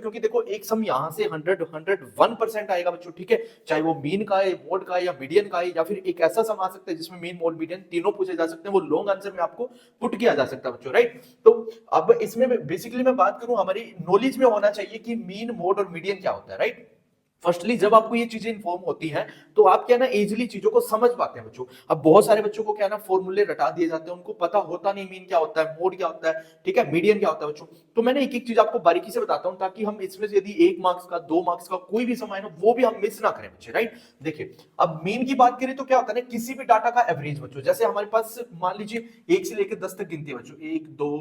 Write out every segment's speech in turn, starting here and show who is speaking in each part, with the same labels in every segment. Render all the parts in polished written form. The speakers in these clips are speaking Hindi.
Speaker 1: क्योंकि देखो एक सम यहां से 101% आएगा बच्चों, ठीक है, चाहे वो मीन का है, मोड का है, या मीडियन का है, या फिर एक ऐसा सम आ सकता है जिसमें मीन मोड मीडियन तीनों पूछे जा सकते हैं, वो लॉन्ग आंसर में आपको पुट किया जा सकता है बच्चों, राइट। तो अब इसमें बेसिकली मैं बात करूं, हमारी नॉलेज में होना चाहिए कि मीन मोड और मीडियन क्या होता है, राइट। फर्स्टली जब आपको ये चीजें इन्फॉर्म होती हैं तो आप क्या ना इजीली चीजों को समझ पाते हैं बच्चों। अब बहुत सारे बच्चों को क्या ना फॉर्मूले रटा दिए जाते हैं, उनको पता होता नहीं मीन क्या होता है, मोड क्या होता है, ठीक है, मीडियन क्या होता है बच्चों। तो मैंने एक एक चीज आपको बारीकी से बताता हूं ताकि हम इसमें से यदि 1 मार्क्स का 2 मार्क्स का कोई भी समय ना वो भी हम मिस ना करें बच्चे, राइट। देखिए अब मीन की बात करें तो क्या होता है ना, किसी भी डाटा का एवरेज बच्चों, जैसे हमारे पास मान लीजिए 1 से लेकर 10 तक गिनती है बच्चों, 1 2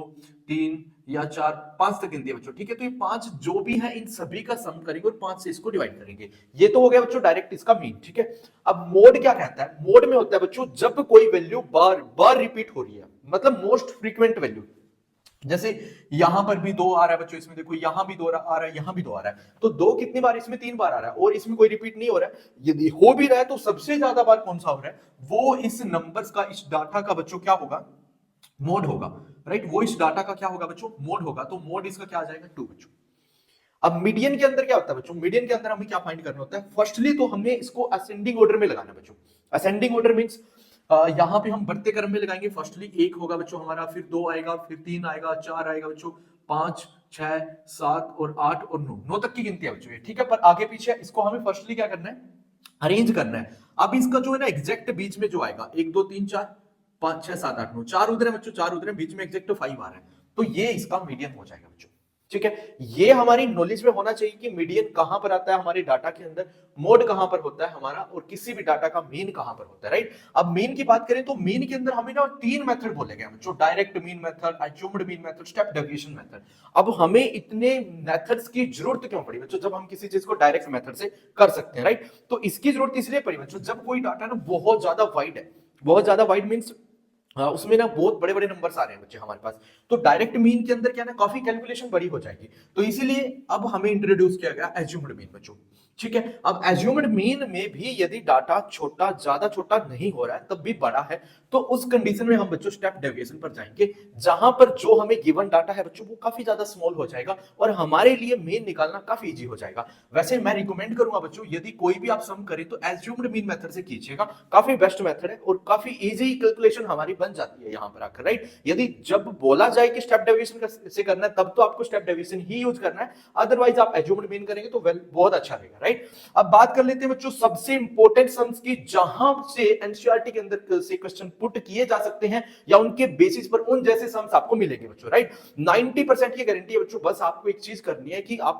Speaker 1: 3 या 4 5 तक गिनती है बच्चों, ठीक है। तो ये 5 जो भी है इन सभी का सम करेंगे और 5 से इसको डिवाइड करेंगे। ये तो हो गया बच्चों डायरेक्ट इसका मीन, ठीक है। अब मोड क्या कहता है, मोड में होता है बच्चों जब कोई वैल्यू बार बार रिपीट हो रही है, मतलब मोस्ट फ्रीक्वेंट वैल्यू। जैसे यहां पर भी 2 आ रहा है बच्चों, इसमें देखो यहां भी 2 आ रहा है, यहां भी 2 आ रहा है, तो 2 कितनी बार, इसमें 3 बार आ रहा है और इसमें कोई रिपीट नहीं हो रहा है। यदि हो भी रहा है तो सबसे ज्यादा बार कौन सा हो रहा है, वो इस नंबर्स का, इस डाटा का बच्चों क्या होगा, मोड होगा, राइट। वो इस डाटा का क्या होगा बच्चों, मोड होगा। तो मोड इसका क्या आ जाएगा, 2 बच्चों। अब मीडियन के अंदर क्या होता है बच्चों, मीडियन के अंदर हमें क्या फाइंड करना होता है, फर्स्टली तो हमें इसको असेंडिंग ऑर्डर में लगाना है बच्चों। असेंडिंग ऑर्डर मींस यहां पे हम बढ़ते क्रम में लगाएंगे। फर्स्टली 1 होगा बच्चों हमारा, फिर 2 आएगा, फिर 3 आएगा, 4 आएगा बच्चों, 5 6 7 और 8 और 9, 9 तक की गिनती है बच्चों ये, ठीक है। पर आगे पीछे इसको हमें फर्स्टली क्या करना है, अरेंज करना है। अब इसका जो है ना एग्जैक्ट बीच में जो आएगा, 1 2 3 4 5 6 7 8 9, 4 उधर है बच्चों, 4 उधर है, बीच में एग्जैक्ट 5 आ रहा है, तो ये इसका मीडियन हो जाएगा बच्चों, ठीक है। ये हमारी नॉलेज में होना चाहिए कि मीडियन कहां पर आता है हमारे डाटा के अंदर, मोड कहां पर होता है हमारा, और किसी भी डाटा का मीन कहां पर होता है, राइट। अब मीन की बात करें तो मीन के अंदर हमें ना 3 मेथड बोले गए बच्चों, direct mean method, assumed mean method, step deviation method. अब हमें इतने मेथड्स की जरूरत क्यों पड़ी बच्चों, जब हम किसी चीज को डायरेक्ट मेथड से कर सकते हैं, राइट। तो इसकी जरूरत इसलिए पड़ी बच्चों, जब कोई डाटा ना बहुत ज्यादा वाइड है, बहुत ज्यादा वाइड मीन्स उसमें ना बहुत बड़े बड़े नंबर्स आ रहे हैं बच्चे हमारे पास, तो डायरेक्ट मीन के अंदर क्या ना काफी कैलकुलेशन बड़ी हो जाएगी। तो इसीलिए अब हमें इंट्रोड्यूस किया गया एज्यूम्ड मीन बच्चों, ठीक है। अब एज्यूम्ड मीन में भी यदि डाटा छोटा, ज्यादा छोटा नहीं हो रहा है, तब भी बड़ा है, तो उस कंडीशन में हम बच्चों स्टेप डेविएशन पर जाएंगे, जहां पर जो हमें गिवन डाटा है बच्चों वो काफी ज्यादा स्मॉल हो जाएगा और हमारे लिए मीन निकालना काफी इजी हो जाएगा। वैसे मैं रिकमेंड करूंगा बच्चों, यदि कोई भी आप सम करें तो एज्यूम्ड मीन मेथड से कीजिएगा, काफी बेस्ट मेथड है और काफी इजी कैलकुलेशन हमारी बन जाती है यहां पर आकर, राइट। यदि जब बोला जाए कि स्टेप डेविएशन से करना है, तब तो आपको स्टेप डेविएशन ही यूज करना है, अदरवाइज आप एज्यूम्ड मीन करेंगे तो वेल बहुत अच्छा रहेगा, राइट। अब बात कर लेते हैं बच्चों सबसे इंपॉर्टेंट सम्स की, जहां से एनसीईआरटी के अंदर से क्वेश्चन पुट किए जा सकते हैं या उनके बेसिस पर उन जैसे सम्स आपको मिलेंगे बच्चों, राइट। 90% की गारंटी है बच्चों, बस आपको एक चीज करनी है कि आपको